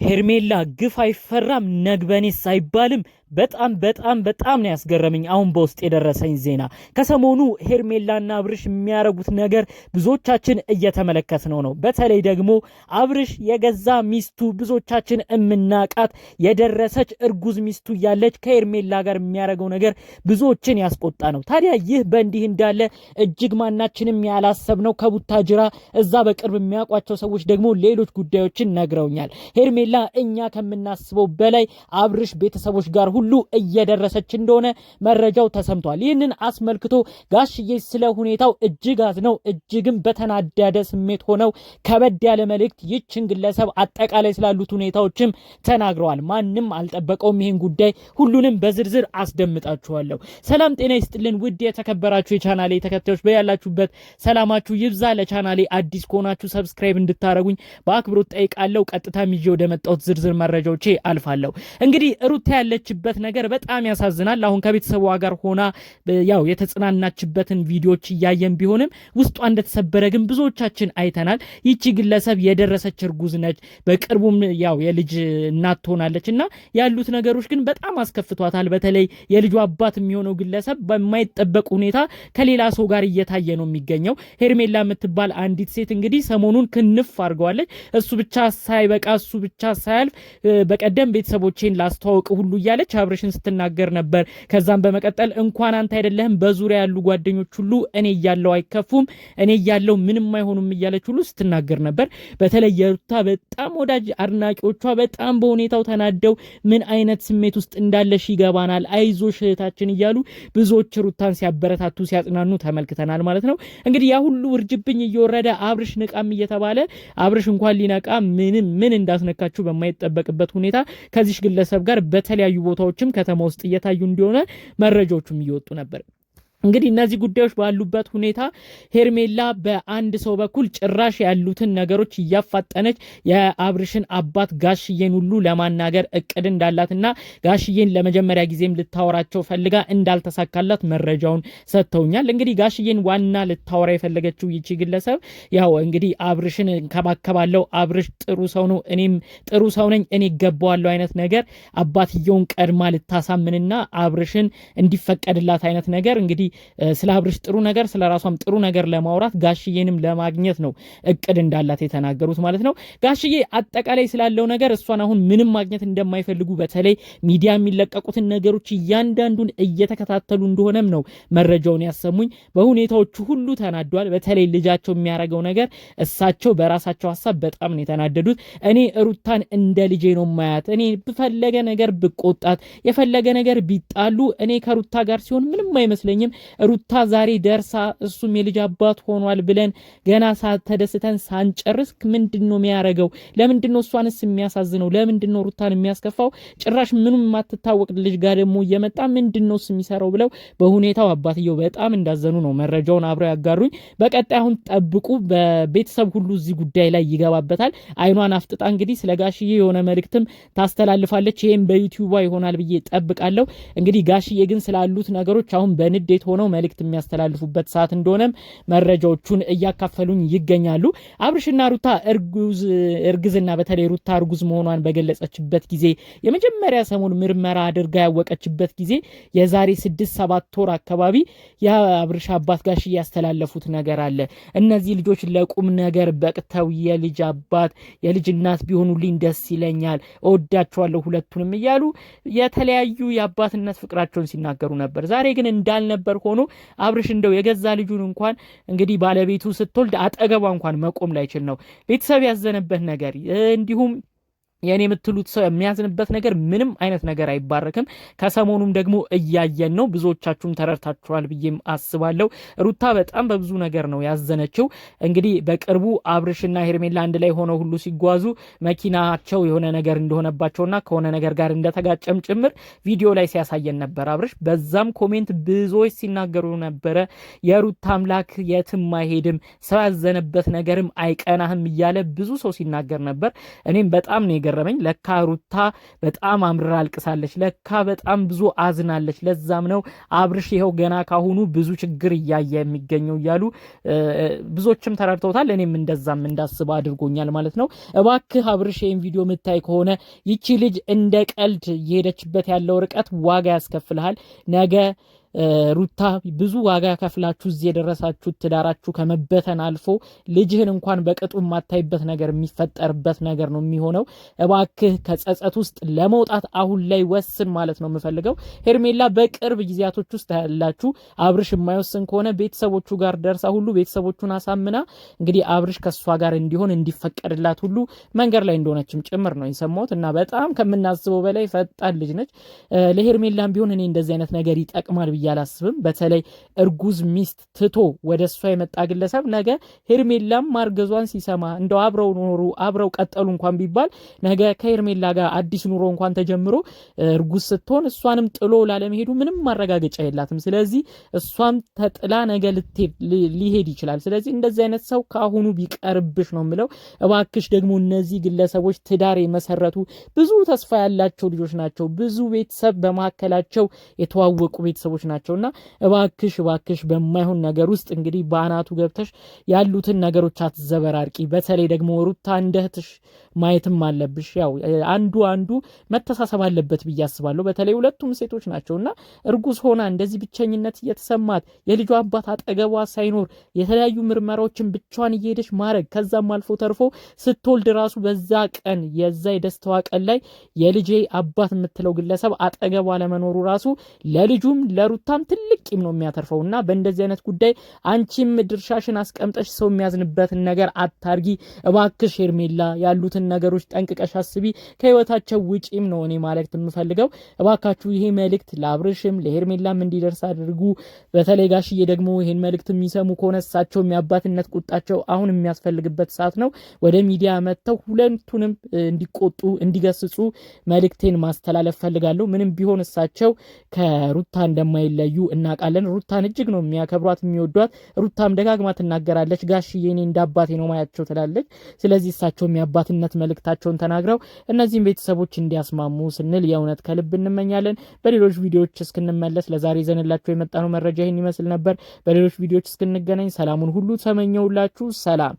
ሄርሜላ ግፍ አይፈራም ነግበኔስ አይባልም። በጣም ነው ያስገረመኝ አሁን በውስጥ የደረሰኝ ዜና። ከሰሞኑ ሄርሜላና አብርሽ የሚያረጉት ነገር ብዙዎቻችን እየተመለከትነው ነው። በተለይ ደግሞ አብርሽ የገዛ ሚስቱ ብዙዎቻችን እምናቃት የደረሰች እርጉዝ ሚስቱ እያለች ከሄርሜላ ጋር የሚያረገው ነገር ብዙዎችን ያስቆጣ ነው። ታዲያ ይህ በእንዲህ እንዳለ እጅግ ማናችንም ያላሰብነው ከቡታጅራ እዛ በቅርብ የሚያውቋቸው ሰዎች ደግሞ ሌሎች ጉዳዮችን ነግረውኛል። ሄርሜላ እኛ ከምናስበው በላይ አብርሽ ቤተሰቦች ጋር ሁሉ እየደረሰች እንደሆነ መረጃው ተሰምቷል። ይህንን አስመልክቶ ጋሽዬ ስለ ሁኔታው እጅግ አዝነው እጅግም በተናደደ ስሜት ሆነው ከበድ ያለ መልእክት ይችን ግለሰብ አጠቃላይ ስላሉት ሁኔታዎችም ተናግረዋል። ማንም አልጠበቀውም ይህን ጉዳይ። ሁሉንም በዝርዝር አስደምጣችኋለሁ። ሰላም ጤና ይስጥልን ውድ የተከበራችሁ የቻናሌ ተከታዮች በያላችሁበት ሰላማችሁ ይብዛ። ለቻናሌ አዲስ ከሆናችሁ ሰብስክራይብ እንድታረጉኝ በአክብሮት ጠይቃለሁ። ቀጥታ ይዤ ወደ መጣሁት ዝርዝር መረጃዎቼ አልፋለሁ። እንግዲህ ሩታ ያለችበት ነገር በጣም ያሳዝናል። አሁን ከቤተሰቧ ጋር ሆና ያው የተጽናናችበትን ቪዲዮዎች እያየን ቢሆንም ውስጧ እንደተሰበረ ግን ብዙዎቻችን አይተናል። ይቺ ግለሰብ የደረሰች እርጉዝ ነች። በቅርቡም ያው የልጅ እናት ትሆናለች እና ያሉት ነገሮች ግን በጣም አስከፍቷታል። በተለይ የልጁ አባት የሚሆነው ግለሰብ በማይጠበቅ ሁኔታ ከሌላ ሰው ጋር እየታየ ነው የሚገኘው። ሄርሜላ የምትባል አንዲት ሴት እንግዲህ ሰሞኑን ክንፍ አድርገዋለች። እሱ ብቻ ሳይበቃ እሱ ብቻ ሳያልፍ በቀደም ቤተሰቦቼን ላስተዋውቅ ሁሉ እያለች አብርሽን ስትናገር ነበር። ከዛም በመቀጠል እንኳን አንተ አይደለህም በዙሪያ ያሉ ጓደኞች ሁሉ እኔ እያለው አይከፉም፣ እኔ እያለው ምንም አይሆኑም እያለች ሁሉ ስትናገር ነበር። በተለይ የሩታ በጣም ወዳጅ አድናቂዎቿ በጣም በሁኔታው ተናደው ምን አይነት ስሜት ውስጥ እንዳለሽ ይገባናል፣ አይዞሽ እህታችን እያሉ ብዙዎች ሩታን ሲያበረታቱ ሲያጽናኑ ተመልክተናል ማለት ነው። እንግዲህ ያ ሁሉ ውርጅብኝ እየወረደ አብርሽ ንቃም እየተባለ አብርሽ እንኳን ሊነቃ ምን እንዳስነካችሁ በማይጠበቅበት ሁኔታ ከዚህ ግለሰብ ጋር በተለያዩ ቦታዎችም ከተማ ውስጥ እየታዩ እንደሆነ መረጃዎቹም እየወጡ ነበር። እንግዲህ እነዚህ ጉዳዮች ባሉበት ሁኔታ ሄርሜላ በአንድ ሰው በኩል ጭራሽ ያሉትን ነገሮች እያፋጠነች የአብርሽን አባት ጋሽዬን ሁሉ ለማናገር እቅድ እንዳላትና ጋሽዬን ለመጀመሪያ ጊዜም ልታወራቸው ፈልጋ እንዳልተሳካላት መረጃውን ሰጥተውኛል። እንግዲህ ጋሽዬን ዋና ልታወራ የፈለገችው ይቺ ግለሰብ ያው እንግዲህ አብርሽን እንከባከባለሁ፣ አብርሽ ጥሩ ሰው ነው፣ እኔም ጥሩ ሰው ነኝ፣ እኔ ገባዋለሁ አይነት ነገር አባትየውን ቀድማ ልታሳምንና አብርሽን እንዲፈቀድላት አይነት ነገር እንግዲህ ስለ አብርሽ ጥሩ ነገር ስለ ራሷም ጥሩ ነገር ለማውራት ጋሽዬንም ለማግኘት ነው እቅድ እንዳላት የተናገሩት ማለት ነው። ጋሽዬ አጠቃላይ ስላለው ነገር እሷን አሁን ምንም ማግኘት እንደማይፈልጉ በተለይ ሚዲያ የሚለቀቁትን ነገሮች እያንዳንዱን እየተከታተሉ እንደሆነም ነው መረጃውን ያሰሙኝ። በሁኔታዎቹ ሁሉ ተናዷል። በተለይ ልጃቸው የሚያደርገው ነገር እሳቸው በራሳቸው ሀሳብ በጣም ነው የተናደዱት። እኔ ሩታን እንደ ልጄ ነው ማያት። እኔ በፈለገ ነገር ብቆጣት የፈለገ ነገር ቢጣሉ እኔ ከሩታ ጋር ሲሆን ምንም አይመስለኝም። ሩታ ዛሬ ደርሳ እሱም የልጅ አባት ሆኗል ብለን ገና ተደስተን ሳንጨርስ ምንድነው የሚያረገው? ለምንድነው እሷንስ የሚያሳዝነው? ለምንድነው ሩታን የሚያስከፋው? ጭራሽ ምንም የማትታወቅ ልጅ ጋር ደግሞ እየመጣ ምንድነው የሚሰራው ብለው በሁኔታው አባትየው በጣም እንዳዘኑ ነው መረጃውን አብረው ያጋሩኝ። በቀጣይ አሁን ጠብቁ። በቤተሰብ ሁሉ እዚህ ጉዳይ ላይ ይገባበታል። አይኗን አፍጥጣ እንግዲህ ስለ ጋሽዬ የሆነ መልእክትም ታስተላልፋለች። ይሄም በዩቲዩብ ይሆናል ብዬ ጠብቃለሁ። እንግዲህ ጋሽዬ ግን ስላሉት ነገሮች አሁን በንዴት ሆነው መልእክት የሚያስተላልፉበት ሰዓት እንደሆነም መረጃዎቹን እያካፈሉኝ ይገኛሉ። አብርሽና ሩታ እርግዝና በተለይ ሩታ እርጉዝ መሆኗን በገለጸችበት ጊዜ የመጀመሪያ ሰሞን ምርመራ አድርጋ ያወቀችበት ጊዜ የዛሬ 6-7 ወር አካባቢ የአብርሽ አባት ጋሽ ያስተላለፉት ነገር አለ። እነዚህ ልጆች ለቁም ነገር በቅተው የልጅ አባት የልጅ እናት ቢሆኑልኝ ደስ ይለኛል፣ እወዳቸዋለሁ ሁለቱንም እያሉ የተለያዩ የአባትነት ፍቅራቸውን ሲናገሩ ነበር። ዛሬ ግን እንዳልነበር ሆኖ አብርሽ እንደው የገዛ ልጁን እንኳን እንግዲህ ባለቤቱ ስትወልድ አጠገቧ እንኳን መቆም ላይችል ነው። ቤተሰብ ያዘነበት ነገር እንዲሁም የኔ የምትሉት ሰው የሚያዝንበት ነገር ምንም አይነት ነገር አይባረክም። ከሰሞኑም ደግሞ እያየን ነው። ብዙዎቻችሁም ተረድታችኋል ብዬም አስባለሁ። ሩታ በጣም በብዙ ነገር ነው ያዘነችው። እንግዲህ በቅርቡ አብርሽና ሄርሜላ አንድ ላይ ሆነው ሁሉ ሲጓዙ መኪናቸው የሆነ ነገር እንደሆነባቸውና ከሆነ ነገር ጋር እንደተጋጨም ጭምር ቪዲዮ ላይ ሲያሳየን ነበር አብርሽ። በዛም ኮሜንት ብዙዎች ሲናገሩ ነበረ። የሩታ አምላክ የትም አይሄድም፣ ሰው ያዘነበት ነገርም አይቀናህም እያለ ብዙ ሰው ሲናገር ነበር። እኔም በጣም ነው ያስገረመኝ ለካ ሩታ በጣም አምርራ አልቅሳለች፣ ለካ በጣም ብዙ አዝናለች። ለዛም ነው አብርሽ ይኸው ገና ካሁኑ ብዙ ችግር እያየ የሚገኘው እያሉ ብዙዎችም ተረድተውታል። እኔም እንደዛም እንዳስብ አድርጎኛል ማለት ነው። እባክህ አብርሽ ይህን ቪዲዮ የምታይ ከሆነ ይቺ ልጅ እንደ ቀልድ እየሄደችበት ያለው ርቀት ዋጋ ያስከፍልሃል። ነገ ሩታ ብዙ ዋጋ ከፍላችሁ እዚህ የደረሳችሁ ትዳራችሁ ከመበተን አልፎ ልጅህን እንኳን በቅጡ የማታይበት ነገር የሚፈጠርበት ነገር ነው የሚሆነው። እባክህ ከጸጸት ውስጥ ለመውጣት አሁን ላይ ወስን ማለት ነው የምፈልገው። ሄርሜላ በቅርብ ጊዜያቶች ውስጥ ያላችሁ አብርሽ የማይወስን ከሆነ ቤተሰቦቹ ጋር ደርሳ ሁሉ ቤተሰቦቹን አሳምና እንግዲህ አብርሽ ከሷ ጋር እንዲሆን እንዲፈቀድላት ሁሉ መንገድ ላይ እንደሆነችም ጭምር ነው የሰማሁት እና በጣም ከምናስበው በላይ ፈጣን ልጅ ነች። ለሄርሜላም ቢሆን እኔ እንደዚህ አይነት ነገር ይጠቅማል ብዬ አላስብም። በተለይ እርጉዝ ሚስት ትቶ ወደ እሷ የመጣ ግለሰብ ነገ ሄርሜላም ማርገዟን ሲሰማ እንደው አብረው ኖሩ አብረው ቀጠሉ እንኳን ቢባል ነገ ከሄርሜላ ጋር አዲስ ኑሮ እንኳን ተጀምሮ እርጉዝ ስትሆን እሷንም ጥሎ ላለመሄዱ ምንም ማረጋገጫ የላትም። ስለዚህ እሷም ተጥላ ነገ ሊሄድ ይችላል። ስለዚህ እንደዚህ አይነት ሰው ካሁኑ ቢቀርብሽ ነው የምለው። እባክሽ ደግሞ እነዚህ ግለሰቦች ትዳር የመሰረቱ ብዙ ተስፋ ያላቸው ልጆች ናቸው። ብዙ ቤተሰብ በመካከላቸው የተዋወቁ ቤተሰቦች ናቸውና እባክሽ በማይሆን ነገር ውስጥ እንግዲህ በአናቱ ገብተሽ ያሉትን ነገሮች አትዘበራርቂ። በተለይ ደግሞ ሩታ እንደህትሽ ማየትም አለብሽ። ያው አንዱ መተሳሰብ አለበት ብዬ አስባለሁ። በተለይ ሁለቱም ሴቶች ናቸውና እርጉዝ ሆና እንደዚህ ብቸኝነት እየተሰማት የልጇ አባት አጠገቧ ሳይኖር የተለያዩ ምርመራዎችን ብቻዋን እየሄደች ማድረግ ከዛም አልፎ ተርፎ ስትወልድ ራሱ በዛ ቀን የዛ የደስታዋ ቀን ላይ የልጄ አባት የምትለው ግለሰብ አጠገቧ ለመኖሩ ራሱ ለልጁም ለሩታም ትልቅ ቂም ነው የሚያተርፈውና በእንደዚህ አይነት ጉዳይ አንቺም ድርሻሽን አስቀምጠሽ ሰው የሚያዝንበትን ነገር አታርጊ። እባክሽ ሄርሜላ ያሉትን ነገሮች ጠንቅቀሽ አስቢ። ከህይወታቸው ውጪም ነው እኔ ማለት የምፈልገው። እባካችሁ ይሄ መልእክት ለአብርሽም ለሄርሜላም እንዲደርስ አድርጉ። በተለይ ጋሽዬ ደግሞ ይሄን መልእክት የሚሰሙ ከሆነ እሳቸው የአባትነት ቁጣቸው አሁን የሚያስፈልግበት ሰዓት ነው። ወደ ሚዲያ መጥተው ሁለቱንም እንዲቆጡ እንዲገስጹ መልእክቴን ማስተላለፍ ፈልጋለሁ። ምንም ቢሆን እሳቸው ከሩታ እንደማይለዩ እናውቃለን። ሩታን እጅግ ነው የሚያከብሯት የሚወዷት። ሩታም ደጋግማ ትናገራለች፣ ጋሽዬ እኔ እንደ አባቴ ነው ማያቸው ትላለች። ስለዚህ እሳቸው የአባትነት መልእክታቸውን ተናግረው እነዚህም ቤተሰቦች እንዲያስማሙ ስንል የእውነት ከልብ እንመኛለን። በሌሎች ቪዲዮዎች እስክንመለስ ለዛሬ ይዘንላችሁ የመጣነው መረጃ ይህን ይመስል ነበር። በሌሎች ቪዲዮዎች እስክንገናኝ ሰላሙን ሁሉ ተመኘውላችሁ። ሰላም።